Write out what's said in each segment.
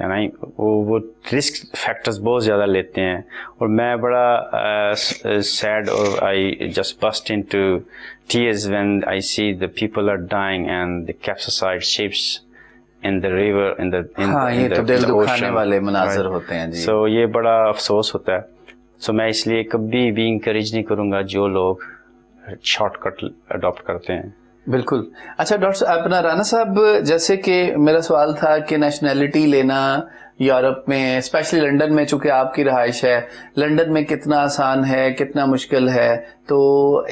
یعنی وہ risk factors بہت زیادہ لیتے ہیں. اور میں بڑا سیڈ اور I just burst into tears when I see the people are dying and the capsized ships in the river in the یہ تو دل دکھانے والے مناظر ہوتے ہیں جی. سو یہ بڑا افسوس ہوتا ہے. سو میں اس لیے کبھی بھی انکریج نہیں کروں گا جو لوگ شارٹ کٹ اڈاپٹ کرتے ہیں. بالکل. اچھا ڈاکٹر اپنا رانا صاحب, جیسے کہ میرا سوال تھا کہ نیشنلٹی لینا یورپ میں, اسپیشلی لنڈن میں, چونکہ آپ کی رہائش ہے, لنڈن میں کتنا آسان ہے کتنا مشکل ہے, تو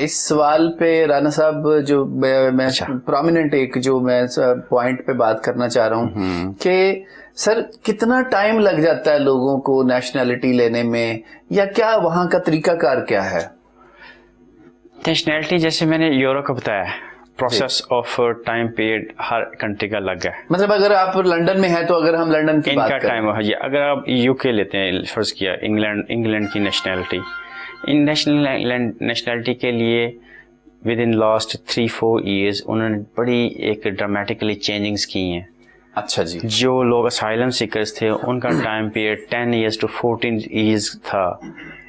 اس سوال پہ رانا صاحب جو میں پرومیننٹ ایک جو میں پوائنٹ پہ بات کرنا چاہ رہا ہوں کہ سر کتنا ٹائم لگ جاتا ہے لوگوں کو نیشنلٹی لینے میں, یا کیا وہاں کا طریقہ کار کیا ہے؟ نیشنلٹی جیسے میں نے یورو کا بتایا, process of time period Hare country کا الگ ہے. مطلب اگر آپ لنڈن میں ہیں تو اگر ہم لنڈن کی بات کریں, ٹائم ہے, اگر آپ یو کے لیتے ہیں فرض کیا, انگلینڈ کی نیشنلٹی, ان نیشنلٹی کے لیے ود ان لاسٹ 3-4 ایئرز انہوں نے بڑی ایک ڈرامیٹکلی چینجنگز کی ہیں. اچھا جی. جو لوگ اسائلم سیکرز تھے ان کا time period 10 years to 14 years تھا,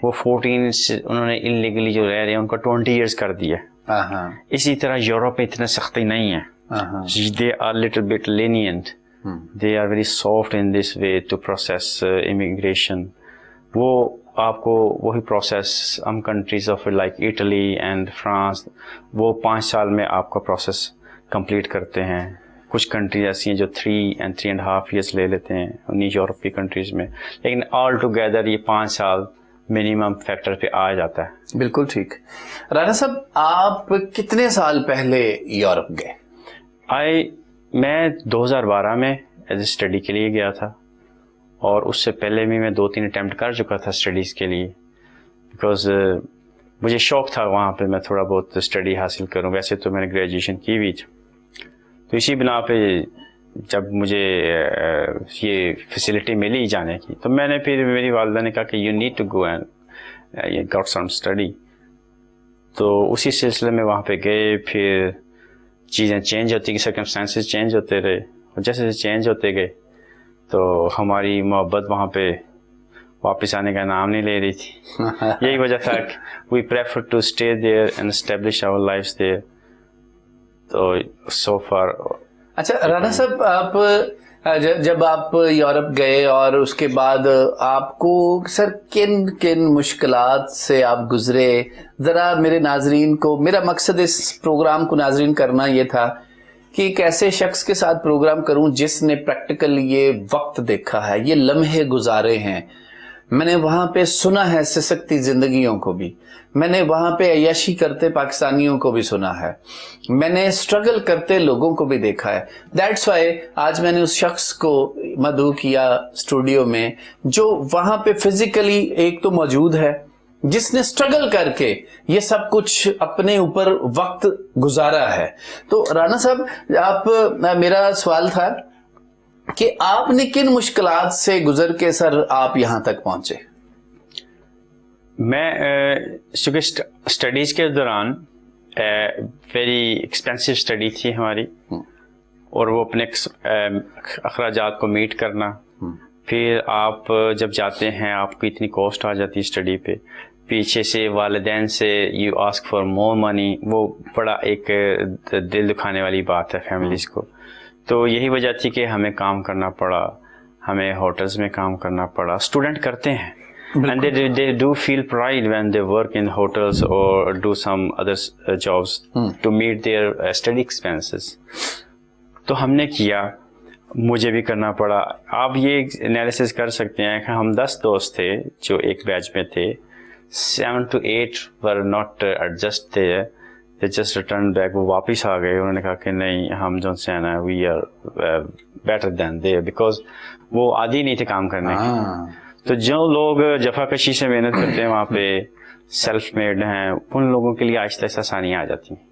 وہ 14 سے انہوں نے انلیگلی جو رہ رہے ہیں ان کو 20 ایئرز کر دیا. اسی طرح یورپ میں اتنا سختی نہیں ہے. They are little bit lenient. They are very soft in this way to process immigration. وہ آپ کو وہی پروسیس ہم countries of like Italy and France, وہ 5 سال میں آپ کا پروسیس کمپلیٹ کرتے ہیں. کچھ کنٹریز ایسی ہیں جو 3 and 3.5 years لے لیتے ہیں انہیں یورپی کنٹریز میں, لیکن آل ٹوگیدر یہ 5 سال منیمم فیکٹر پہ آ جاتا ہے. بالکل ٹھیک. رانا صاحب آپ کتنے سال پہلے یورپ گئے؟ میں 2012 میں ایز اے اسٹڈی کے لیے گیا تھا, اور اس سے پہلے بھی میں 2-3 اٹیمپٹ کر چکا تھا اسٹڈیز کے لیے, بیکاز مجھے شوق تھا وہاں پہ میں تھوڑا بہت اسٹڈی حاصل کروں. ویسے تو میں نے گریجویشن کی ہوئی تھی, تو اسی بنا پہ جب مجھے یہ فیسلٹی ملی جانے کی, تو میں نے پھر میری والدہ نے کہا کہ you need to go and got some study. تو اسی سلسلے میں وہاں پہ گئے. پھر چیزیں چینج ہوتی گئی, سرکمسٹانسز چینج ہوتے رہے, اور جیسے جیسے چینج ہوتے گئے تو ہماری محبت وہاں پہ واپس آنے کا نام نہیں لے رہی تھی. یہی وجہ تھا کہ we prefer to stay there and establish our lifes there. تو سو فار. اچھا رانا صاحب, آپ جب آپ یورپ گئے اور اس کے بعد آپ کو سر کن کن مشکلات سے آپ گزرے, ذرا میرے ناظرین کو, میرا مقصد اس پروگرام کو ناظرین کرنا یہ تھا کہ ایک ایسے شخص کے ساتھ پروگرام کروں جس نے پریکٹیکل یہ وقت دیکھا ہے, یہ لمحے گزارے ہیں. میں نے وہاں پہ سنا ہے سسکتی زندگیوں کو بھی, میں نے وہاں پہ عیاشی کرتے پاکستانیوں کو بھی سنا ہے, میں نے اسٹرگل کرتے لوگوں کو بھی دیکھا ہے. دیٹس وائی آج میں نے اس شخص کو مدعو کیا اسٹوڈیو میں جو وہاں پہ فزیکلی ایک تو موجود ہے, جس نے اسٹرگل کر کے یہ سب کچھ اپنے اوپر وقت گزارا ہے. تو رانا صاحب آپ, میرا سوال تھا کہ آپ نے کن مشکلات سے گزر کے سر آپ یہاں تک پہنچے؟ میں چونکہ اسٹڈیز کے دوران ویری ایکسپینسو اسٹڈی تھی ہماری, اور وہ اپنے اخراجات کو میٹ کرنا. پھر آپ جب جاتے ہیں آپ کو اتنی کاسٹ آ جاتی ہے اسٹڈی پہ, پیچھے سے والدین سے یو آسک فار مور منی, وہ بڑا ایک دل دکھانے والی بات ہے فیملیز کو. تو یہی وجہ تھی کہ ہمیں کام کرنا پڑا, ہمیں ہوٹلز میں کام کرنا پڑا. اسٹوڈنٹ کرتے ہیں and they do feel pride when they work in hotels or do some other jobs to meet their study expenses. تو ہم نے کیا, مجھے بھی کرنا پڑا. آپ یہ انالیسس کر سکتے ہیں کہ ہم 10 دوست تھے جو ایک بیچ میں تھے, 7 to 8 were not adjust there. They just returned back. وہ واپس آ گئے. انہوں نے کہا کہ نہیں, ہم جو سے نا we are better than they, because وہ عادی نہیں تھے کام کرنے کے. تو جو لوگ جفا کشی سے محنت کرتے ہیں وہاں پہ, سیلف میڈ ہیں, ان لوگوں کے لیے آہستہ آہستہ آسانیاں آ جاتی ہیں.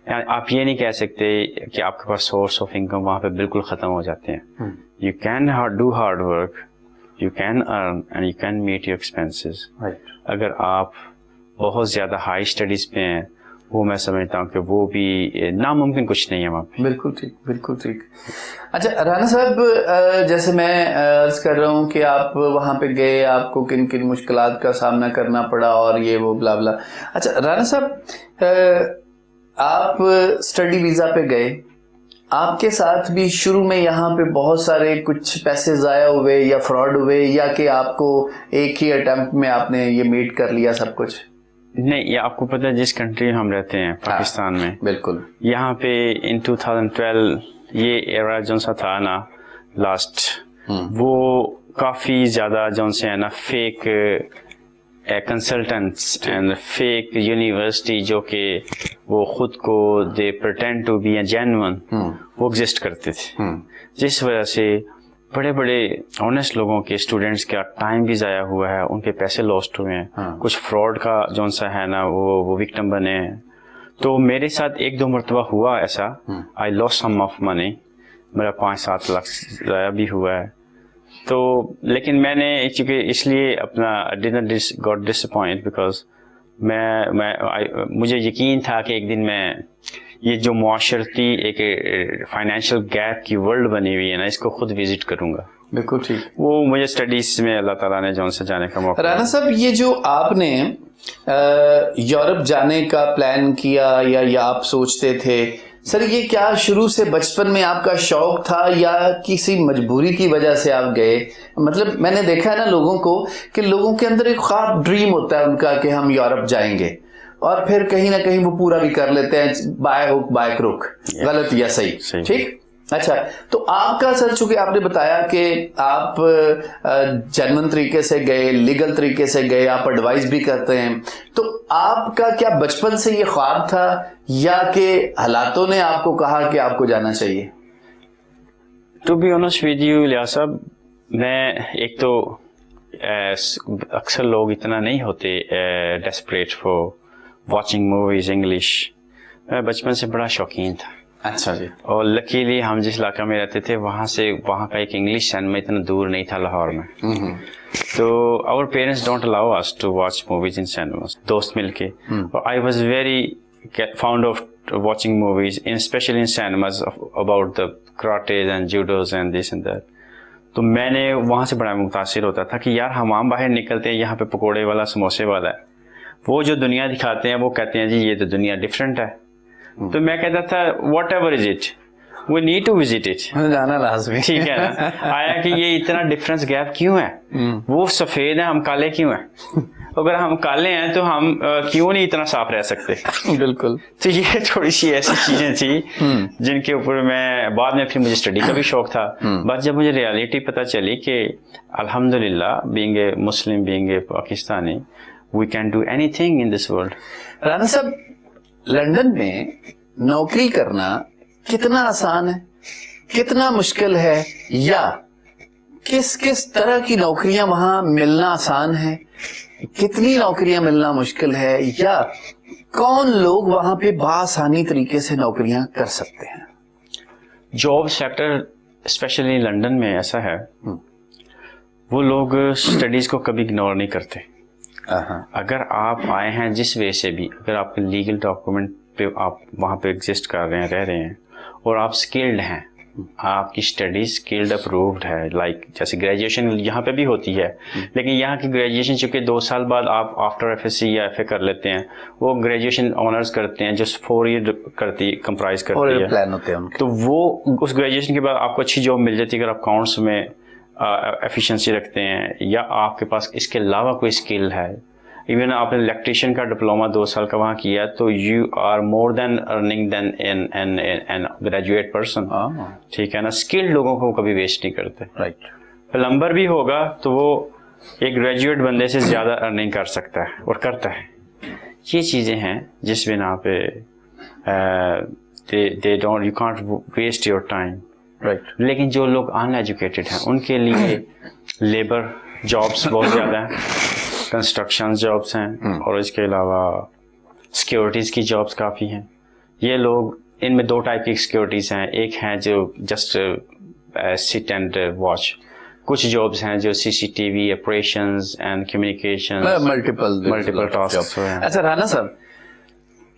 یعنی آپ یہ نہیں کہہ سکتے کہ آپ کے پاس سورس آف انکم وہاں پہ بالکل ختم ہو جاتے ہیں. You can do hard work, you can earn and you can meet your expenses. اگر آپ بہت زیادہ ہائی اسٹڈیز پہ ہیں وہ میں سمجھتا ہوں کہ وہ بھی ناممکن کچھ نہیں ہے وہاں پہ. بالکل ٹھیک، بالکل ٹھیک. اچھا رانا صاحب، جیسے میں عرض کر رہا ہوں کہ آپ وہاں پہ گئے، آپ کو کن کن مشکلات کا سامنا کرنا پڑا اور یہ وہ بلا بلا. اچھا رانا صاحب، آپ اسٹڈی ویزا پہ گئے، آپ کے ساتھ بھی شروع میں یہاں پہ بہت سارے کچھ پیسے ضائع ہوئے یا فراڈ ہوئے، یا کہ آپ کو ایک ہی اٹیمپٹ میں آپ نے یہ میٹ کر لیا سب کچھ؟ نہیں، یہ آپ کو پتہ ہے جس کنٹری ہم رہتے ہیں پاکستان میں، بالکل یہاں پہ ان 2012 یہ ایرا جون سا تھا نا لاسٹ، وہ کافی زیادہ جون سے ہے نا fake consultants and fake university جو کہ وہ خود کو they pretend to be a genuine, وہ ایگزسٹ کرتے تھے، جس وجہ سے بڑے بڑے آنیسٹ لوگوں کے اسٹوڈنٹس کا ٹائم بھی ضائع ہوا ہے، ان کے پیسے لاسٹ ہوئے ہیں، کچھ فراڈ کا جون سا ہے نا وہ وکٹم بنے ہیں. تو میرے ساتھ 1-2 مرتبہ ہوا ایسا، آئی لاس سم آف منی، میرا 5-7 لاکھ ضائع بھی ہوا ہے. تو لیکن میں نے چونکہ اس لیے اپنا didn't got disappoint because مجھے یقین تھا کہ ایک دن میں یہ جو معاشرتی ایک فائنینشیل گیپ کی ورلڈ بنی ہوئی ہے نا، اس کو خود وزٹ کروں گا. بالکل ٹھیک. وہ مجھے اسٹڈیز میں اللہ تعالیٰ نے جون سے جانے کا موقع. رانا صاحب، یہ جو آپ نے یورپ جانے کا پلان کیا یا آپ سوچتے تھے، سر یہ کیا شروع سے بچپن میں آپ کا شوق تھا یا کسی مجبوری کی وجہ سے آپ گئے؟ مطلب میں نے دیکھا ہے نا لوگوں کو کہ لوگوں کے اندر ایک خواب ڈریم ہوتا ہے ان کا کہ ہم یورپ جائیں گے، اور پھر کہیں نہ کہیں وہ پورا بھی کر لیتے ہیں، بائے ہوک بائے کروک، غلط یا صحیح. ٹھیک. اچھا، تو آپ کا سر چونکہ آپ نے بتایا کہ آپ جینون طریقے سے گئے، لیگل طریقے سے گئے، آپ ایڈوائز بھی کرتے ہیں، تو آپ کا کیا بچپن سے یہ خواب تھا یا کہ حالاتوں نے آپ کو کہا کہ آپ کو جانا چاہیے؟ To be honest with you Ilyas sahab, میں ایک تو اکثر لوگ اتنا نہیں ہوتے desperate for watching movies English. میں بچپن سے بڑا شوقین تھا. اچھا جی. اور لکیلی ہم جس علاقہ میں رہتے تھے وہاں کا ایک انگلش سینما اتنا دور نہیں تھا لاہور میں. تو our parents don't allow us to watch movies in cinemas, دوست مل کے. اور I was very fond of watching movies especially in cinemas about the karates and judos and this and that. تو میں نے وہاں سے بڑا متاثر ہوتا تھا کہ یار ہم باہر نکلتے ہیں، یہاں پہ پکوڑے والا سموسے والا ہے، وہ جو دنیا دکھاتے ہیں وہ کہتے ہیں جی یہ تو دنیا ڈفرینٹ ہے. تو میں کہتا تھا whatever is it we need to visit it, جانا لازمی. ٹھیک ہے نا. آیا کہ یہ اتنا ڈفرینس گیپ کیوں ہے، وہ سفید ہیں ہم کالے کیوں ہیں، اگر ہم کالے ہیں تو ہم کیوں نہیں اتنا صاف رہ سکتے. بالکل. تو یہ تھوڑی سی ایسی چیزیں تھیں جن کے اوپر میں بعد میں پھر مجھے اسٹڈی کا بھی شوق تھا. بس جب مجھے ریالٹی پتہ چلی کہ الحمدللہ being a Muslim being a Pakistani we can do anything in this world. Rana صاحب، لندن میں نوکری کرنا کتنا آسان ہے، کتنا مشکل ہے، یا کس طرح کی نوکریاں وہاں ملنا آسان ہے، کتنی نوکریاں ملنا مشکل ہے، یا کون لوگ وہاں پہ بآسانی طریقے سے نوکریاں کر سکتے ہیں؟ جاب سیکٹر اسپیشلی لنڈن میں ایسا ہے، وہ لوگ اسٹڈیز کو کبھی اگنور نہیں کرتے. اگر آپ آئے ہیں جس وجہ سے بھی، اگر آپ کے لیگل ڈاکومنٹ پہ آپ وہاں پہ ایگزسٹ کر رہے ہیں، رہ رہے ہیں، اور آپ اسکلڈ ہیں، آپ کی اسٹڈی اسکلڈ اپرووڈ ہے، لائک جیسے گریجویشن یہاں پہ بھی ہوتی ہے، لیکن یہاں کی گریجویشن چونکہ 2 سال بعد آپ آفٹر ایف ایس سی یا ایف اے کر لیتے ہیں، وہ گریجویشن آنرز کرتے ہیں جو 4 ایئر کمپرائز کرتی ہے، پلان ہوتے ہیں. تو وہ اس گریجویشن کے بعد آپ کو اچھی جاب مل جاتی ہے اگر آپ اکاؤنٹس میں ایفیشنسی رکھتے ہیں، یا آپ کے پاس اس کے علاوہ کوئی اسکل ہے. ایون آپ نے الیکٹریشین کا ڈپلوما 2 سال کا وہاں کیا تو you are more than earning than an graduate person. ٹھیک ہے نا. اسکلڈ لوگوں کو کبھی ویسٹ نہیں کرتے. رائٹ. پلمبر بھی ہوگا تو وہ ایک گریجویٹ بندے سے زیادہ ارننگ کر سکتا ہے اور کرتا ہے. یہ چیزیں ہیں جس بنا پہ you can't waste your time. Right. لیکن جو لوگ ان ایجوکیٹڈ ہیں ان کے لیے لیبر جابس بہت زیادہ ہیں، کنسٹرکشن جابس ہیں، اور اس کے علاوہ سیکیورٹیز کی جابس کافی ہیں. یہ لوگ ان میں 2 ٹائپ کی سیکیورٹیز ہیں. ایک ہیں جو جسٹ سٹ اینڈ واچ، کچھ جابس ہیں جو C C T V operations and communication, multiple tasks. اچھا رانا صاحب،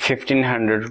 1500 to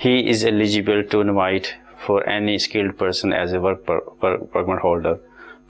he is eligible to invite for any skilled person as a work permit holder,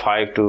5 to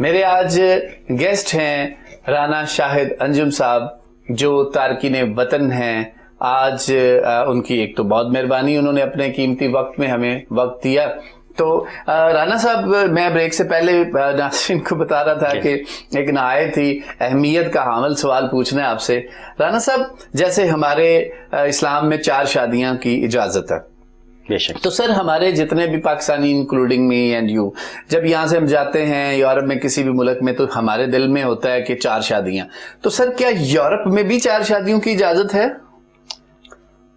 میرے آج گیسٹ ہیں رانا شاہد انجم صاحب جو تارکین وطن ہیں. آج ان کی ایک تو بہت مہربانی, انہوں نے اپنے قیمتی وقت میں ہمیں وقت دیا. تو رانا صاحب, میں بریک سے پہلے ناظرین کو بتا رہا تھا کہ ایک نہایت ہی اہمیت کا حامل سوال پوچھنا ہے آپ سے. رانا صاحب, جیسے ہمارے اسلام میں 4 شادیاں کی اجازت ہے, بے شک, تو سر ہمارے جتنے بھی Pakistani including me and you, جب یہاں سے ہم جاتے ہیں یورپ میں کسی بھی ملک میں, تو ہمارے دل میں ہوتا ہے کہ 4 شادیاں. تو سر کیا یورپ میں بھی 4 شادیوں کی اجازت ہے؟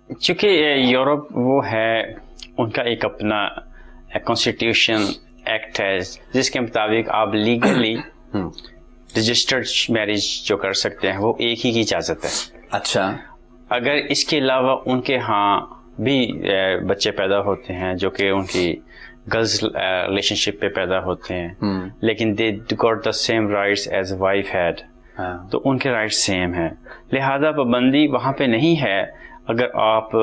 چونکہ یورپ وہ ہے, ان کا ایک اپنا کانسٹیٹیوشن ایکٹ ہے جس کے مطابق آپ لیگلی رجسٹرڈ میرج جو کر سکتے ہیں وہ ایک ہی کی اجازت ہے. اچھا. اگر اس کے علاوہ ان کے ہاں بھی بچے پیدا ہوتے ہیں جو کہ ان کی گرلز ریلیشن شپ پہ پیدا ہوتے ہیں, لیکن they got the same rights as wife had, تو ان کے رائٹس سیم ہیں. لہذا پابندی وہاں پہ نہیں ہے. اگر آپ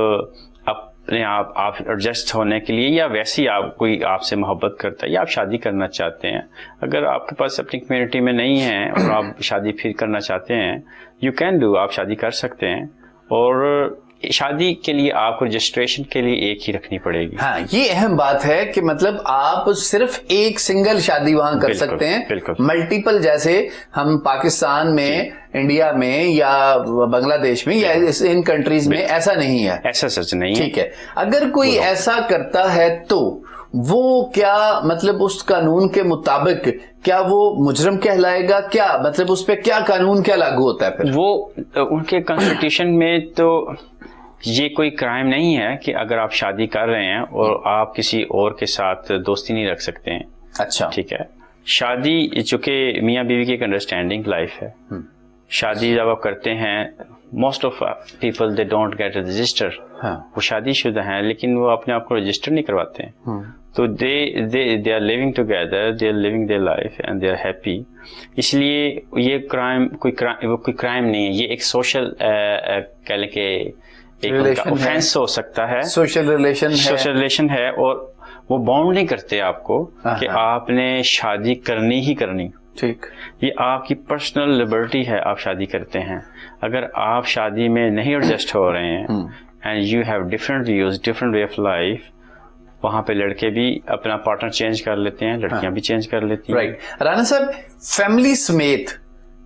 اپنے آپ ایڈجسٹ ہونے کے لیے, یا ویسے ہی کوئی آپ سے محبت کرتا ہے یا آپ شادی کرنا چاہتے ہیں, اگر آپ کے پاس اپنی کمیونٹی میں نہیں ہیں اور آپ شادی پھر کرنا چاہتے ہیں, یو کین ڈو, آپ شادی کر سکتے ہیں. اور شادی کے لیے آپ کو رجسٹریشن کے لیے ایک ہی رکھنی پڑے گی. ہاں, یہ اہم بات ہے کہ مطلب آپ صرف ایک سنگل شادی وہاں کر سکتے ہیں. ملٹیپل جیسے ہم پاکستان میں, انڈیا میں یا بنگلہ دیش میں یا ان کنٹریز میں ایسا نہیں ہے. ایسا سچ نہیں ہے. ٹھیک ہے. اگر کوئی ایسا کرتا ہے تو وہ کیا مطلب اس قانون کے مطابق کیا وہ مجرم کہلائے گا؟ کیا مطلب اس پہ کیا قانون کیا لاگو ہوتا ہے پھر؟ وہ ان کے کانسٹیٹیوشن میں تو یہ کوئی کرائم نہیں ہے کہ اگر آپ شادی کر رہے ہیں اور آپ کسی اور کے ساتھ دوستی نہیں رکھ سکتے ہیں. اچھا. ٹھیک ہے. شادی چونکہ میاں بیوی کی ایک انڈرسٹینڈنگ لائف ہے. شادی جب آپ کرتے ہیں, most of people they don't get register. وہ شادی شدہ ہیں لیکن وہ اپنے آپ کو رجسٹر نہیں کرواتے ہیں. تو they are living together, they are living their life and they are happy. اس لیے یہ کرائم کوئی کرائم نہیں ہے, یہ ایک سوشل کہہ لیں کہ ایک اوفینس ہو سکتا ہے, سوشل ریلیشن ہے. اور وہ باؤنڈ نہیں کرتے آپ کو کہ آپ نے شادی کرنی ہی کرنی. ٹھیک. یہ آپ کی پرسنل لبرٹی ہے, آپ شادی کرتے ہیں. اگر آپ شادی میں نہیں ایڈجسٹ ہو رہے ہیں and you have different views, different way of life, وہاں پہ لڑکے بھی اپنا پارٹنر چینج کر لیتے ہیں, لڑکیاں بھی چینج کر لیتی ہیں. رائٹ. رانا صاحب, فیملی سمیت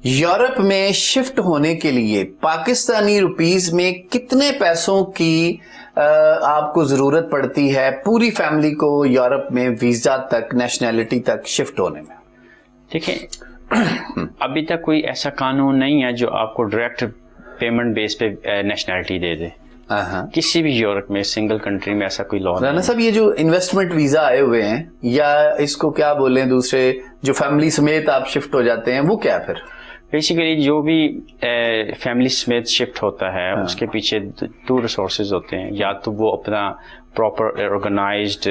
یورپ میں شفٹ ہونے کے لیے پاکستانی روپیز میں کتنے پیسوں کی آپ کو ضرورت پڑتی ہے پوری فیملی کو یورپ میں ویزا تک, نیشنلٹی تک شفٹ ہونے میں؟ دیکھیں, ابھی تک کوئی ایسا قانون نہیں ہے جو آپ کو ڈائریکٹ پیمنٹ بیس پہ نیشنلٹی دے دے. کسی بھی یورپ میں سنگل کنٹری میں ایسا کوئی لا نہیں. رانا صاحب, یہ جو انویسٹمنٹ ویزا آئے ہوئے ہیں, یا اس کو کیا بولیں دوسرے, جو فیملی سمیت آپ شفٹ ہو جاتے ہیں, وہ کیا پھر؟ بیسیکلی جو بھی فیملی سمیت شفٹ ہوتا ہے اس کے پیچھے 2 ریسورسز ہوتے ہیں. یا تو وہ اپنا پراپر آرگنائزڈ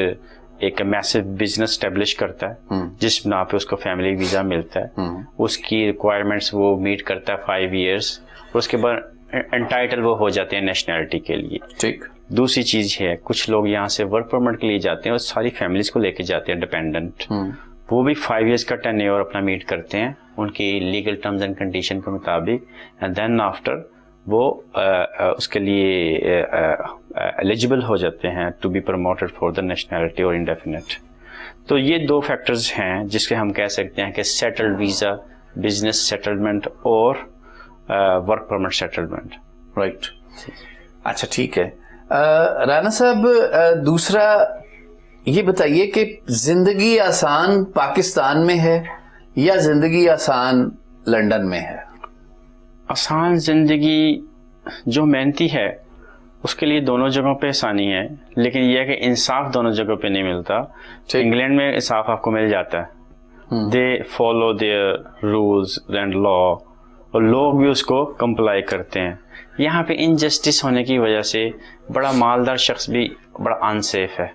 ایک میسو بزنس اسٹیبلش کرتا ہے جس بنا پہ اس کو فیملی ویزا ملتا ہے, اس کی ریکوائرمنٹس وہ میٹ کرتا ہے 5 ایئرس, اور اس کے بعد انٹائٹل وہ ہو جاتے ہیں نیشنلٹی کے لیے. ٹھیک. دوسری چیز ہے, کچھ لوگ یہاں سے ورک پرمٹ کے لیے جاتے ہیں اور ساری فیملیز کو لے کے جاتے ہیں ڈپینڈنٹ. وہ بھی 5 ایئرس کا ٹینیور اپنا میٹ کرتے ہیں ان کی لیگل ٹرمز اینڈ کنڈیشن کے مطابق, اینڈ دین آفٹر وہ اس کے لیے ایلیجبل ہو جاتے ہیں to be promoted for the nationality اور انڈیفینٹ. تو یہ 2 فیکٹرز ہیں جس کے ہم کہہ سکتے ہیں کہ سیٹلڈ ویزا, بزنس سیٹلمنٹ اور ورک پرمٹ سیٹلمنٹ. رائٹ. اچھا ٹھیک ہے. رانا صاحب, دوسرا یہ بتائیے کہ زندگی آسان پاکستان میں ہے یا زندگی آسان لندن میں ہے؟ آسان زندگی جو محنتی ہے اس کے لیے دونوں جگہوں پہ آسانی ہے, لیکن یہ ہے کہ انصاف دونوں جگہوں پہ نہیں ملتا. انگلینڈ میں انصاف آپ کو مل جاتا ہے, they follow their rules and law, اور لوگ بھی اس کو کمپلائی کرتے ہیں. یہاں پہ انجسٹس ہونے کی وجہ سے بڑا مالدار شخص بھی بڑا انسیف ہے.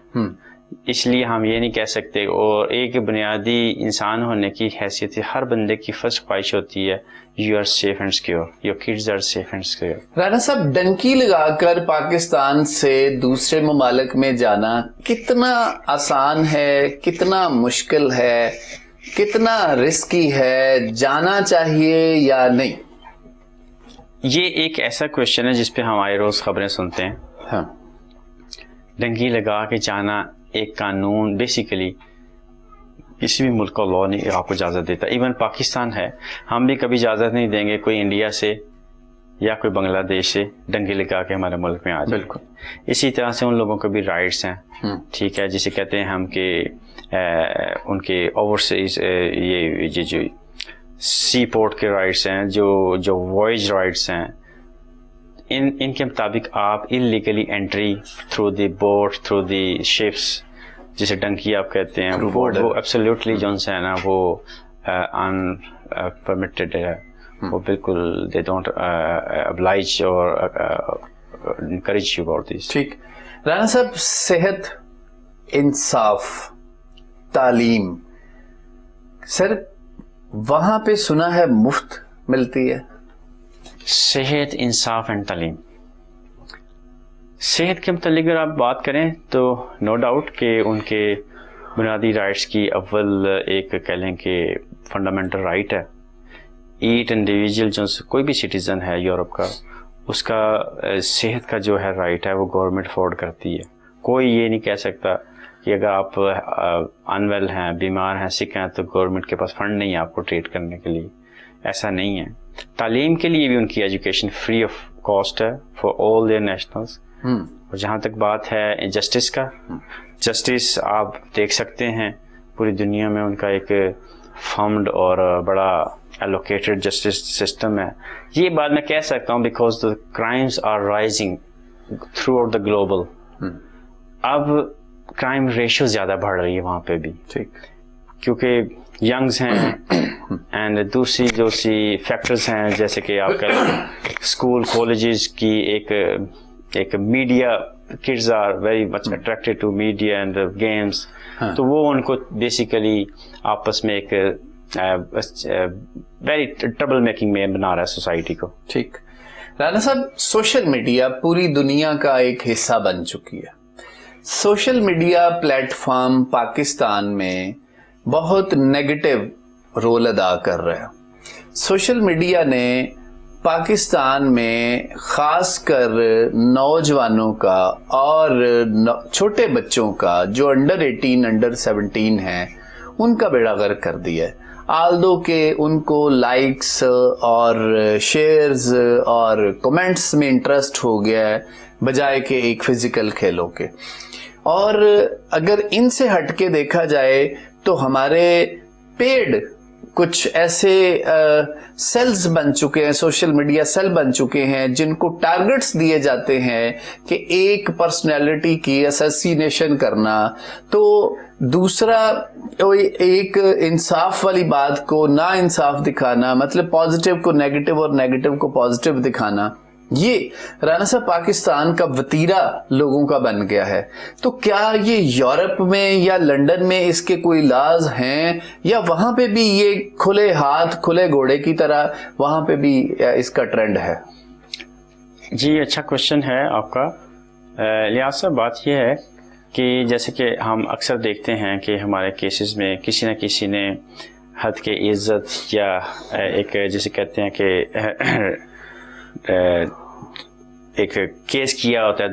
اس لیے ہم یہ نہیں کہہ سکتے, اور ایک بنیادی انسان ہونے کی حیثیت سے ہر بندے کی فرسٹ خواہش ہوتی ہے you are safe and secure, your kids are safe and secure. Rana sahab, donkey لگا کر پاکستان سے دوسرے ممالک میں جانا کتنا آسان ہے, کتنا مشکل ہے, کتنا رسکی ہے, جانا چاہیے یا نہیں؟ یہ ایک ایسا کوشچن ہے جس پہ ہم آئے روز خبریں سنتے ہیں. ہاں, ڈنکی لگا کے جانا ایک قانون بیسیکلی کسی بھی ملک کا لا نہیں آپ کو اجازت دیتا. ایون پاکستان ہے, ہم بھی کبھی اجازت نہیں دیں گے کوئی انڈیا سے یا کوئی بنگلہ دیش سے ڈنکی لگا کے ہمارے ملک میں آ جائے. بالکل. اسی طرح سے ان لوگوں کے بھی رائٹس ہیں, ٹھیک ہے, جسے کہتے ہیں ہم کہ ان کے اوورسیز یہ جو سی پورٹ کے رائٹس ہیں, جو وائج رائٹس ہیں, ان کے مطابق آپ illegally entry through the boat, through the ships, جسے ڈنکی آپ کہتے ہیں, وہ ایبسلیوٹلی جو ہے نا وہ ان پرمیٹڈ ہے, وہ بالکل دے ڈونٹ ابلائج اور انکریج یو اباؤٹ دس. ٹھیک. رانا صاحب, صحت, انصاف, تعلیم, سر وہاں پہ سنا ہے مفت ملتی ہے؟ صحت, انصاف اینڈ تعلیم. صحت کے متعلق اگر آپ بات کریں تو نو ڈاؤٹ کہ ان کے بنیادی رائٹس کی اول ایک کہہ لیں کہ فنڈامنٹل رائٹ ہے. ایٹ انڈیویجول جو کوئی بھی سٹیزن ہے یورپ کا, اس کا صحت کا جو ہے رائٹ ہے وہ گورنمنٹ افورڈ کرتی ہے. کوئی یہ نہیں کہہ سکتا کہ اگر آپ انویل ہیں, بیمار ہیں, سک ہیں تو گورنمنٹ کے پاس فنڈ نہیں ہے آپ کو ٹریٹ کرنے کے لیے. ایسا نہیں ہے. تعلیم کے لیے بھی ان کی ایجوکیشن فری آف کاسٹ ہے فار آل دیئر نیشنلز. اور جہاں تک بات ہے جسٹس کا, جسٹس آپ دیکھ سکتے ہیں پوری دنیا میں ان کا ایک فنڈ اور بڑا ایلوکیٹڈ جسٹس سسٹم ہے. یہ بات میں کہہ سکتا ہوں because the crimes are rising throughout the global. اب کرائم ریشو زیادہ بڑھ رہی ہے وہاں پہ بھی, ٹھیک, کیونکہ ینگز ہیں اینڈ دوسری فیکٹرز ہیں جیسے کہ آپ کا اسکول کالجز کی ایک media, kids are very much attracted to media and games, تو وہ ان کو بیسیکلی آپس میں ایک ویری ٹربل میکنگ میں بنا رہا ہے سوسائٹی کو. ٹھیک. رانا صاحب, سوشل میڈیا پوری دنیا کا ایک حصہ بن چکی ہے. Social media plate form Pakistan میں بہت نیگیٹو رول ادا کر رہا ہے. سوشل میڈیا نے پاکستان میں خاص کر نوجوانوں کا اور چھوٹے بچوں کا جو انڈر 18 انڈر 17 ہیں ان کا بیڑا غرق کر دیا ہے. آلدو کہ ان کو لائکس اور شیئرز اور کمنٹس میں انٹرسٹ ہو گیا ہے بجائے کہ ایک فزیکل کھیلوں کے. اور اگر ان سے ہٹ کے دیکھا جائے تو ہمارے پیڈ کچھ ایسے سیلز بن چکے ہیں, سوشل میڈیا سیل بن چکے ہیں جن کو ٹارگٹس دیے جاتے ہیں کہ ایک پرسنالٹی کی اسیسینیشن کرنا, تو دوسرا ایک انصاف والی بات کو نا انصاف دکھانا, مطلب پازیٹیو کو نیگیٹو اور نیگیٹو کو پازیٹیو دکھانا. یہ رانا صاحب پاکستان کا وتیرہ لوگوں کا بن گیا ہے. تو کیا یہ یورپ میں یا لنڈن میں اس کے کوئی لاز ہیں, یا وہاں پہ بھی یہ کھلے ہاتھ کھلے گھوڑے کی طرح وہاں پہ بھی اس کا ٹرینڈ ہے؟ جی اچھا کوشچن ہے آپ کا. لیاز صاحب, بات یہ ہے کہ جیسے کہ ہم اکثر دیکھتے ہیں کہ ہمارے کیسز میں کسی نہ کسی نے حد کے عزت یا ایک جسے کہتے ہیں کہ ایک کیس کیا ہوتا ہے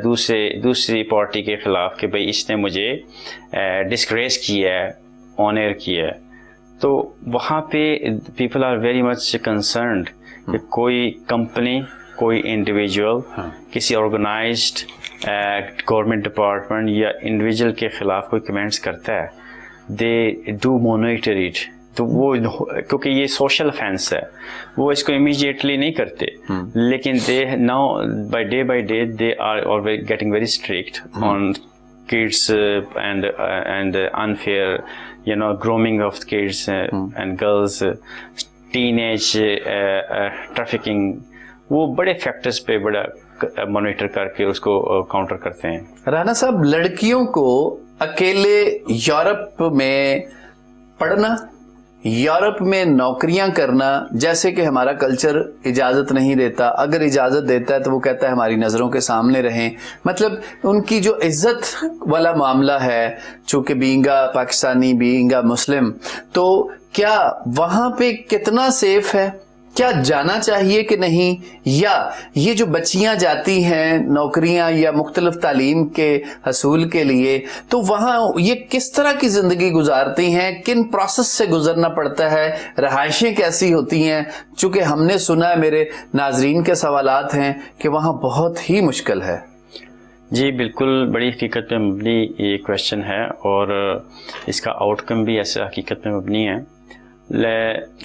دوسری پارٹی کے خلاف کہ بھئی اس نے مجھے ڈسکریس کیا ہے, آنر کیا ہے. تو وہاں پہ people are very much concerned کہ کوئی کمپنی, کوئی انڈیویجول کسی آرگنائزڈ گورنمنٹ ڈپارٹمنٹ یا انڈیویجول کے خلاف کوئی کمنٹس کرتا ہے, دے ڈو مانیٹر اٹ. تو وہ کیونکہ یہ سوشل افینس ہے وہ اس کو امیجیٹلی نہیں کرتے, لیکن they now by day they are getting very strict on kids and unfair grooming of kids and girls, teenage trafficking, وہ بڑے فیکٹرز پہ بڑا مانیٹر کر کے اس کو کاؤنٹر کرتے ہیں. رانا صاحب, لڑکیوں کو اکیلے یورپ میں پڑھنا یورپ میں نوکریاں کرنا، جیسے کہ ہمارا کلچر اجازت نہیں دیتا، اگر اجازت دیتا ہے تو وہ کہتا ہے ہماری نظروں کے سامنے رہیں، مطلب ان کی جو عزت والا معاملہ ہے، چونکہ بینگا پاکستانی، بینگا مسلم، تو کیا وہاں پہ کتنا سیف ہے؟ کیا جانا چاہیے کہ نہیں؟ یا یہ جو بچیاں جاتی ہیں نوکریاں یا مختلف تعلیم کے حصول کے لیے، تو وہاں یہ کس طرح کی زندگی گزارتی ہیں؟ کن پروسیس سے گزرنا پڑتا ہے؟ رہائشیں کیسی ہوتی ہیں؟ چونکہ ہم نے سنا ہے، میرے ناظرین کے سوالات ہیں کہ وہاں بہت ہی مشکل ہے۔ جی بالکل، بڑی حقیقت پہ مبنی یہ کویشچن ہے، اور اس کا آؤٹ کم بھی ایسا حقیقت پہ مبنی ہے۔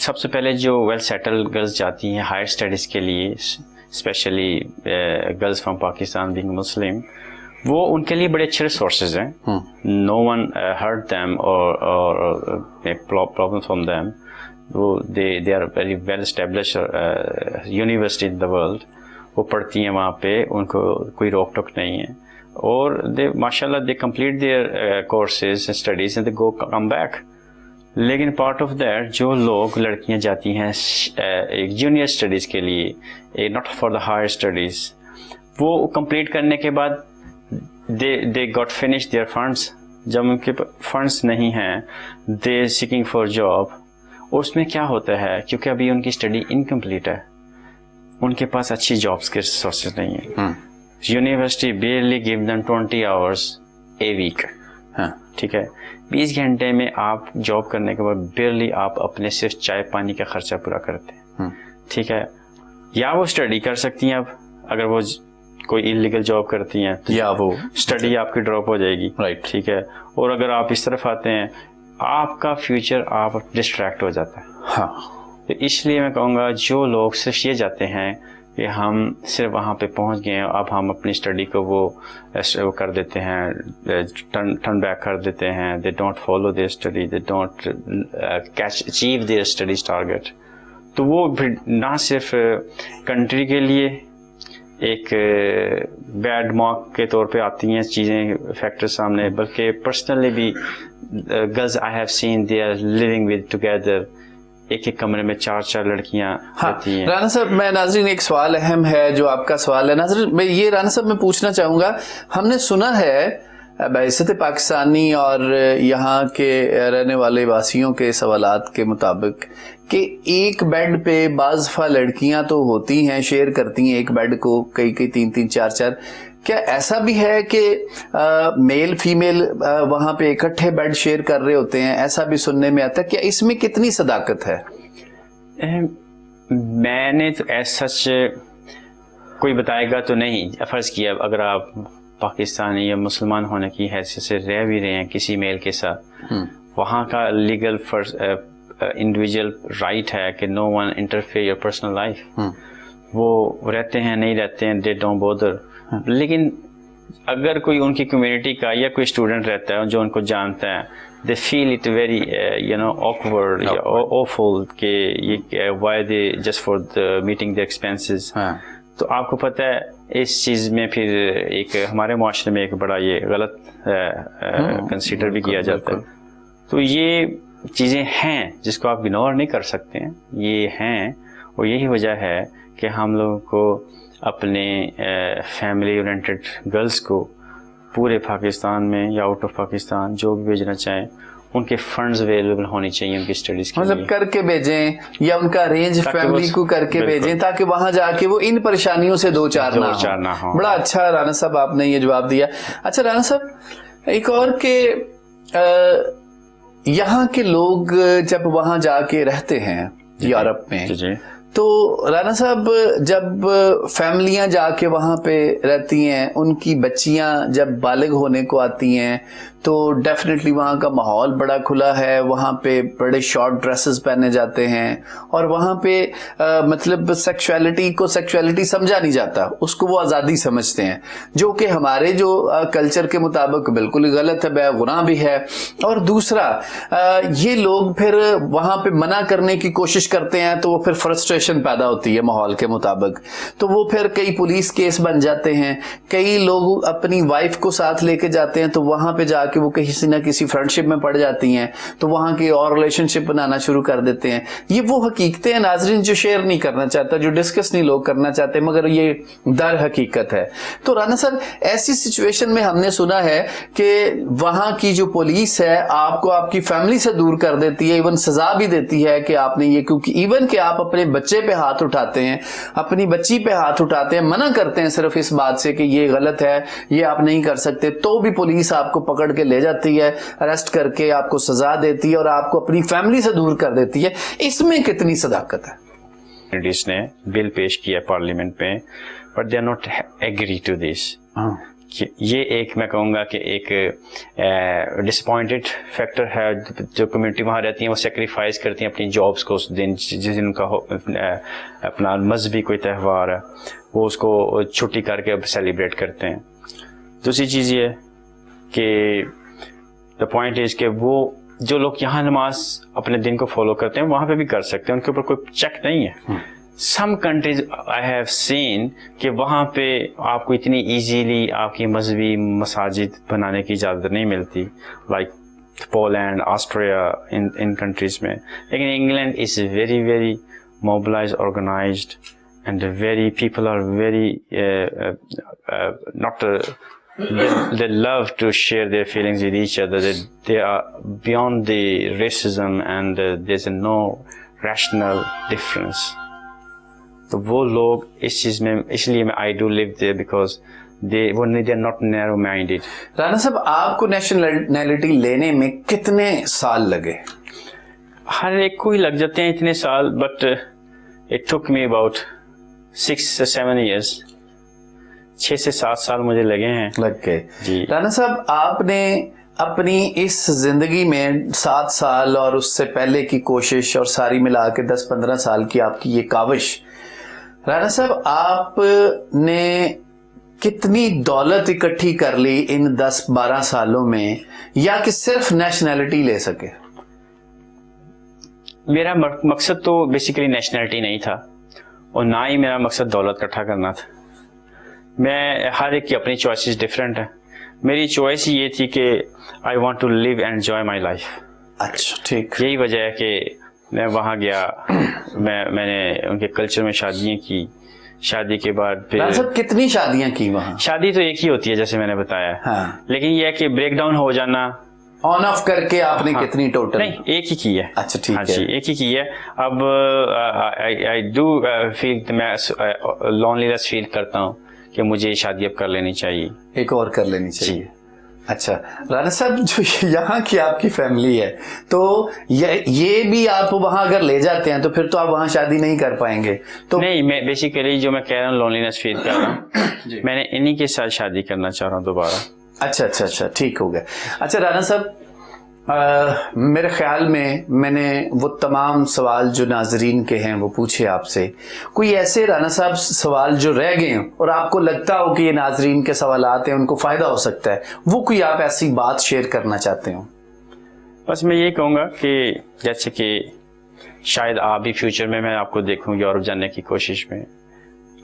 سب سے پہلے جو ویل سیٹل گرلز جاتی ہیں ہائر اسٹڈیز کے لیے، specially girls from Pakistan being Muslim, وہ ان کے لیے بڑے اچھے ریسورسز ہیں۔ نو ون ہرٹ دیم اور پرابلم فرام دیم، وہ they are very well establish university in the world, وہ پڑھتی ہیں وہاں پہ، ان کو کوئی روک ٹوک نہیں ہے، اور دے ماشاء اللہ they complete their courses studies and they go come back. لیکن پارٹ آف دیٹ جو لوگ لڑکیاں جاتی ہیں ایک جونیئر اسٹڈیز کے لیے، not for the higher studies, وہ کمپلیٹ کرنے کے بعد they got finish their funds, جب ان کے فنڈس نہیں ہیں دے سیکنگ فار جاب، اور اس میں کیا ہوتا ہے کیونکہ ابھی ان کی اسٹڈی انکمپلیٹ ہے، ان کے پاس اچھی جابس کے ریسورسز نہیں ہیں۔ University barely give them 20 hours اے ویک، ٹھیک ہے، 20 گھنٹے میں آپ جاب کرنے کے بعد بیئرلی آپ اپنے صرف چائے پانی کا خرچہ پورا کرتے ہیں، ٹھیک ہے۔ یا وہ اسٹڈی کر سکتی ہیں، اب اگر وہ کوئی انلیگل جاب کرتی ہیں یا وہ اسٹڈی آپ کی ڈراپ ہو جائے گی، ٹھیک ہے، اور اگر آپ اس طرف آتے ہیں آپ کا فیوچر آپ ڈسٹریکٹ ہو جاتا ہے۔ تو اس لیے میں کہوں گا جو لوگ صرف یہ جاتے ہیں کہ ہم صرف وہاں پہ پہنچ گئے ہیں، اب ہم اپنی اسٹڈی کو وہ کر دیتے ہیں، ٹرن بیک کر دیتے ہیں، they don't follow their study, they don't achieve their studies target, تو وہ پھر نہ صرف کنٹری کے لیے ایک بیڈ مارک کے طور پہ آتی ہیں چیزیں فیکٹر سامنے، بلکہ پرسنلی بھی girls I have seen they are living with together, ایک ایک کمرے میں 4 لڑکیاں رہتی ہیں۔ رانا صاحب، میں ناظرین ایک سوال اہم ہے جو آپ کا سوال ہے ناظرین، میں یہ رانا صاحب میں پوچھنا چاہوں گا، ہم نے سنا ہے بعثت پاکستانی اور یہاں کے رہنے والے واسیوں کے سوالات کے مطابق کہ ایک بیڈ پہ بعض لڑکیاں تو ہوتی ہیں، شیئر کرتی ہیں ایک بیڈ کو، کئی 3 4، کیا ایسا بھی ہے کہ میل فیمیل وہاں پہ اکٹھے بیڈ شیئر کر رہے ہوتے ہیں؟ ایسا بھی سننے میں آتا ہے، کیا اس میں کتنی صداقت ہے؟ میں نے تو ایسا کوئی بتائے گا تو نہیں، فرض کیا اگر آپ پاکستانی یا مسلمان ہونے کی حیثیت سے رہ بھی رہے ہیں کسی میل کے ساتھ، وہاں کا لیگل انڈیویجول رائٹ ہے کہ no one interfere your personal life, وہ رہتے ہیں نہیں رہتے ہیں، دے ڈونٹ بودر۔ لیکن اگر کوئی ان کی کمیونٹی کا یا کوئی اسٹوڈنٹ رہتا ہے جو ان کو جانتا ہے، دے فیل اٹ ویری awkward یا awful کہ یہ why they just for meeting their expenses۔ تو آپ کو پتہ ہے اس چیز میں پھر ایک ہمارے معاشرے میں ایک بڑا یہ غلط کنسیڈر بھی کیا جاتا ہے۔ تو یہ چیزیں ہیں جس کو آپ اگنور نہیں کر سکتے ہیں، یہ ہیں، اور یہی وجہ ہے کہ ہم لوگوں کو اپنے فیملی اورینٹڈ گرلز کو پورے پاکستان میں یا آؤٹ آف پاکستان جو بھی بھیجنا چاہیں ان کے فنڈز اویلیبل ہونی چاہیے ان کی اسٹڈیز کے لیے، مطلب کر کے بھیجیں یا ان کا ارینج فیملی کو کر کے بھیجیں تاکہ وہاں جا کے وہ ان پریشانیوں سے دو چار نہ ہوں۔ بڑا اچھا رانا صاحب آپ نے یہ جواب دیا۔ اچھا رانا صاحب ایک اور کہ یہاں کے لوگ جب وہاں جا کے رہتے ہیں یورپ میں، تو رانا صاحب جب فیملیاں جا کے وہاں پہ رہتی ہیں، ان کی بچیاں جب بالغ ہونے کو آتی ہیں تو ڈیفینیٹلی وہاں کا ماحول بڑا کھلا ہے، وہاں پہ بڑے شارٹ ڈریسز پہنے جاتے ہیں، اور وہاں پہ مطلب سیکشولیٹی کو سیکشولیٹی سمجھا نہیں جاتا، اس کو وہ آزادی سمجھتے ہیں، جو کہ ہمارے جو کلچر کے مطابق بالکل غلط ہے، بے گناہ بھی ہے۔ اور دوسرا یہ لوگ پھر وہاں پہ منع کرنے کی کوشش کرتے ہیں تو وہ پھر فرسٹریشن پیدا ہوتی ہے ماحول کے مطابق، تو وہ پھر کئی پولیس کیس بن جاتے ہیں، کئی لوگ اپنی وائف کو ساتھ لے کے جاتے ہیں تو وہاں پہ جا کہ وہ کسی نہ کسی فرینڈشپ میں پڑ جاتی ہیں تو وہاں کی اور ریلیشن شپ بنانا شروع کر دیتے ہیں. یہ وہ حقیقتیں ہیں ناظرین جو شیئر نہیں کرنا چاہتا, جو ڈسکس نہیں لوگ کرنا چاہتے, مگر یہ در حقیقت ہے. تو رانا صاحب ایسی سچویشن میں ہم نے سنا ہے کہ وہاں کی جو پولیس ہے آپ کو آپ کی فیملی سے دور کر دیتی ہے, ایون سزا بھی دیتی ہے کہ آپ نے یہ, کیونکہ ایون کہ آپ اپنے بچے پہ ہاتھ اٹھاتے ہیں, اپنی بچی پہ ہاتھ اٹھاتے ہیں, منع کرتے ہیں صرف اس بات سے کہ یہ غلط ہے, یہ آپ نہیں کر سکتے, تو بھی پولیس آپ کو پکڑ کے لے جاتی ہے, اریسٹ کر کے آپ کو سزا دیتی ہے اور آپ کو اپنی فیملی سے دور کر دیتی ہے. اس میں کتنی صداقت ہے؟ نے بل پیش کیا پارلیمنٹ میں, but they are not agree to this. یہ ایک میں کہوں گا کہ ایک ڈس اپوائنٹڈ فیکٹر ہے. جو کمیونٹی وہاں رہتی ہیں وہ سیکریفائز کرتی ہیں اپنی جابس کو اس دن, جس دن کا اپنا مذہبی کوئی تہوار ہے وہ اس کو چھٹی کر کے اب سیلیبریٹ کرتے ہیں. دوسری چیز یہ کہ دا پوائنٹ از کہ وہ جو لوگ یہاں نماز اپنے دن کو فالو کرتے ہیں وہاں پہ بھی کر سکتے ہیں, ان کے اوپر کوئی چیک نہیں ہے. سم کنٹریز آئی ہیو سین کہ وہاں پہ آپ کو اتنی ایزیلی آپ کی مذہبی مساجد بنانے کی اجازت نہیں ملتی, لائک پولینڈ, آسٹریا, ان کنٹریز میں. لیکن England is very very mobilize, organized, and very people are very not they love to share their feelings with each other. They are beyond the racism and there's no rational difference. تو وہ لوگ اس چیز میں, اس لیے میں I do live there because they are not narrow minded. Rana صاحب آپ کو نیشنلٹی لینے میں کتنے سال لگے؟ ہر ایک کو ہی لگ جاتے ہیں اتنے سال, but it took me about 6 or 7 years. 6 سے 7 سال مجھے لگے ہیں. لگ گئے جی. رانا صاحب آپ نے اپنی اس زندگی میں 7 سال اور اس سے پہلے کی کوشش اور ساری ملا کے 10-15 سال کی آپ کی یہ کاوش, رانا صاحب آپ نے کتنی دولت اکٹھی کر لی ان 10-12 سالوں میں, یا کہ صرف نیشنلٹی لے سکے؟ میرا مقصد تو بیسیکلی نیشنلٹی نہیں تھا, اور نہ ہی میرا مقصد دولت اکٹھا کرنا تھا. میں ہر ایک کی اپنی چوائسیز ڈفرینٹ ہیں. میری چوائس یہ تھی کہ I want to live and enjoy my life. اچھا ٹھیک. یہی وجہ ہے کہ میں وہاں گیا, میں نے ان کے کلچر میں شادیاں کی. شادی کے بعد پھر کتنی شادیاں کی وہاں؟ شادی تو ایک ہی ہوتی ہے جیسے میں نے بتایا, لیکن یہ ہے کہ بریک ڈاؤن ہو جانا. آن آف کر کے آپ نے کتنی ٹوٹل؟ نہیں, ایک ہی کی ہے. اچھا ٹھیک ہے. جی ایک ہی کی ہے. اب آئی ڈو فیل, میں لونلیس فیل کرتا ہوں کہ مجھے شادی اب کر لینی چاہیے, ایک اور کر لینی چاہیے. اچھا رانا صاحب جو یہاں کی آپ کی فیملی ہے تو یہ بھی آپ وہاں اگر لے جاتے ہیں تو پھر تو آپ وہاں شادی نہیں کر پائیں گے. تو نہیں, میں بیسیکلی جو میں کہہ رہا ہوں لونلینس فیل کر رہا ہوں, میں نے انہی کے ساتھ شادی کرنا چاہ رہا ہوں دوبارہ. اچھا اچھا اچھا ٹھیک ہو گیا. اچھا رانا صاحب میرے خیال میں نے وہ تمام سوال جو ناظرین کے ہیں وہ پوچھے آپ سے. کوئی ایسے رانا صاحب سوال جو رہ گئے ہیں اور آپ کو لگتا ہو کہ یہ ناظرین کے سوالات ہیں ان کو فائدہ ہو سکتا ہے, وہ کوئی آپ ایسی بات شیئر کرنا چاہتے ہو؟ بس میں یہ کہوں گا کہ جیسے کہ شاید آپ بھی فیوچر میں آپ کو دیکھوں یورپ جانے کی کوشش میں,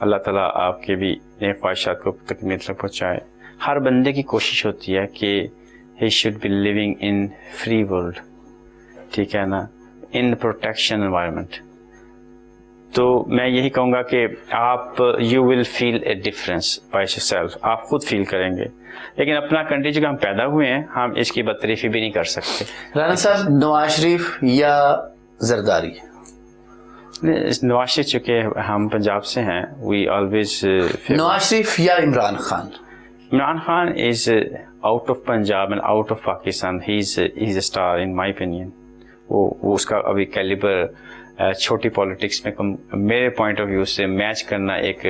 اللہ تعالیٰ آپ کے بھی نیک خواہشات کو تکمیل تک پہنچائے. ہر بندے کی کوشش ہوتی ہے کہ he should be living in free world, ٹھیک ہے نا, in protection environment. تو میں یہی کہوں گا کہ آپ you will feel a difference by yourself, آپ خود فیل کریں گے. لیکن اپنا کنٹری جو ہم پیدا ہوئے ہیں ہم اس کی بدتریفی بھی نہیں کر سکتے. رانا صاحب نواز شریف یا زرداری؟ نواز شریف چونکہ ہم پنجاب سے ہیں, we always نواز شریف یا Imran Khan? Imran Khan is out of Punjab and out of Pakistan. He's a star in my opinion. وہ اس کا ابھی کیلیبر چھوٹی پالیٹکس میں میرے پوائنٹ آف ویو سے میچ کرنا ایک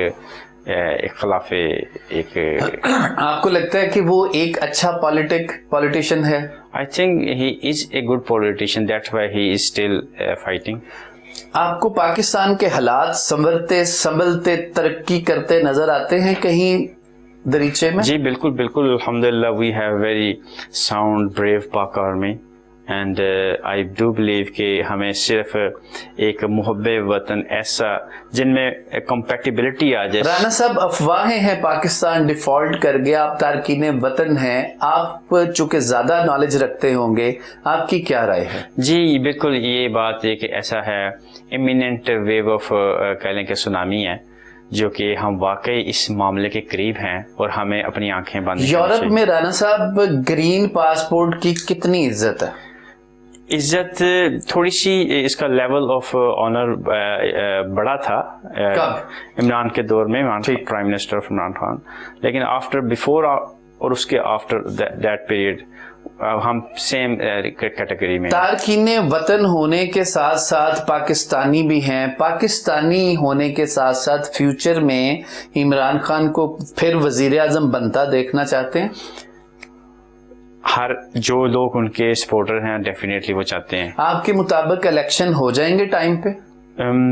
خلاف ایک. آپ کو لگتا ہے کہ وہ ایک اچھا پولیٹیشین ہے؟ I think he is a good politician. That's why he is still fighting. آپ کو پاکستان کے حالات سنبھلتے ترقی کرتے نظر آتے ہیں کہیں دریچے میں؟ جی بالکل بالکل, الحمدللہ we have very sound brave Pak army and I do believe کہ ہمیں صرف ایک محب وطن ایسا جن میں کمپیٹیبلٹی آ جائے. رانا صاحب افواہیں ہیں پاکستان ڈیفالٹ کر گیا, آپ تارکین وطن ہیں, آپ چونکہ زیادہ نالج رکھتے ہوں گے, آپ کی کیا رائے ہے؟ جی بالکل یہ بات ایک ایسا ہے امییننٹ ویو آف کہہ لیں کہ سونامی ہے جو کہ ہم واقعی اس معاملے کے قریب ہیں اور ہمیں اپنی آنکھیں بند. یورپ میں رانا صاحب گرین پاسپورٹ کی کتنی عزت ہے؟ عزت تھوڑی سی اس کا لیول آف آنر بڑا تھا عمران کے دور میں, prime minister of Imran Khan, لیکن آفٹر بفور اور اس کے آفٹر دیٹ پیریڈ ہم سیم کیٹیگری میں. تارکین وطن ہونے کے ساتھ ساتھ پاکستانی بھی ہیں, پاکستانی ہونے کے ساتھ ساتھ فیوچر میں عمران خان کو پھر وزیر اعظم بنتا دیکھنا چاہتے ہیں؟ ہر جو لوگ ان کے سپورٹر ہیں ڈیفینیٹلی وہ چاہتے ہیں. آپ کے مطابق الیکشن ہو جائیں گے ٹائم پہ؟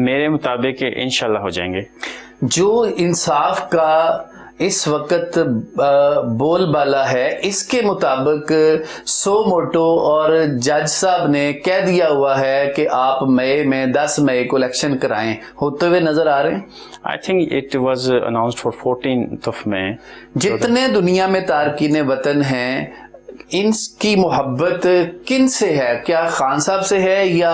میرے مطابق انشاءاللہ ہو جائیں گے. جو انصاف کا اس وقت بول بالا ہے, اس کے مطابق سو موٹو اور جج صاحب نے کہہ دیا ہوا ہے کہ آپ مئی میں 10 مئی کو الیکشن کرائیں, ہوتے ہوئے نظر آ رہے ہیں؟ I think it was announced for 14th of May. جتنے دنیا میں تارکین وطن ہیں, ان کی محبت کن سے ہے؟ کیا خان صاحب سے ہے یا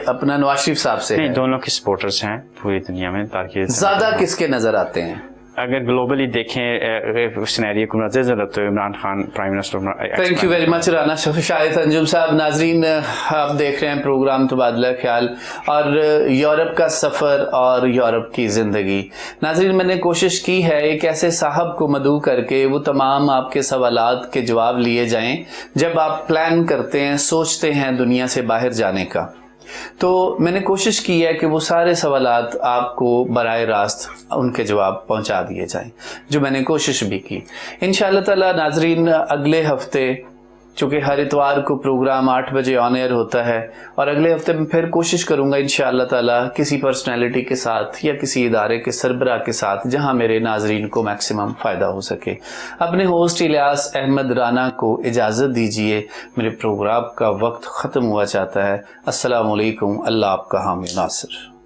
اپنا نواز شریف صاحب سے ہے؟ دونوں کے سپورٹرز ہیں پوری دنیا میں. زیادہ کس کے نظر آتے ہیں؟ اگر گلوبلی دیکھیں سینیریو کو نظر تو Imran Khan prime minister. Thank you very much Rana Shahid Anjum صاحب. ناظرین آپ دیکھ رہے ہیں پروگرام تبادلہ خیال اور یورپ کا سفر اور یورپ کی زندگی. ناظرین میں نے کوشش کی ہے ایک ایسے صاحب کو مدعو کر کے وہ تمام آپ کے سوالات کے جواب لیے جائیں جب آپ پلان کرتے ہیں, سوچتے ہیں دنیا سے باہر جانے کا. تو میں نے کوشش کی ہے کہ وہ سارے سوالات آپ کو براہ راست ان کے جواب پہنچا دیے جائیں, جو میں نے کوشش بھی کی. انشاءاللہ تعالی ناظرین اگلے ہفتے, چونکہ ہر اتوار کو پروگرام 8 بجے آن ایئر ہوتا ہے, اور اگلے ہفتے میں پھر کوشش کروں گا انشاءاللہ تعالی کسی پرسنالٹی کے ساتھ یا کسی ادارے کے سربراہ کے ساتھ جہاں میرے ناظرین کو میکسیمم فائدہ ہو سکے. اپنے ہوسٹ الیاس احمد رانا کو اجازت دیجیے, میرے پروگرام کا وقت ختم ہوا چاہتا ہے. السلام علیکم, اللہ آپ کا حامی ناصر.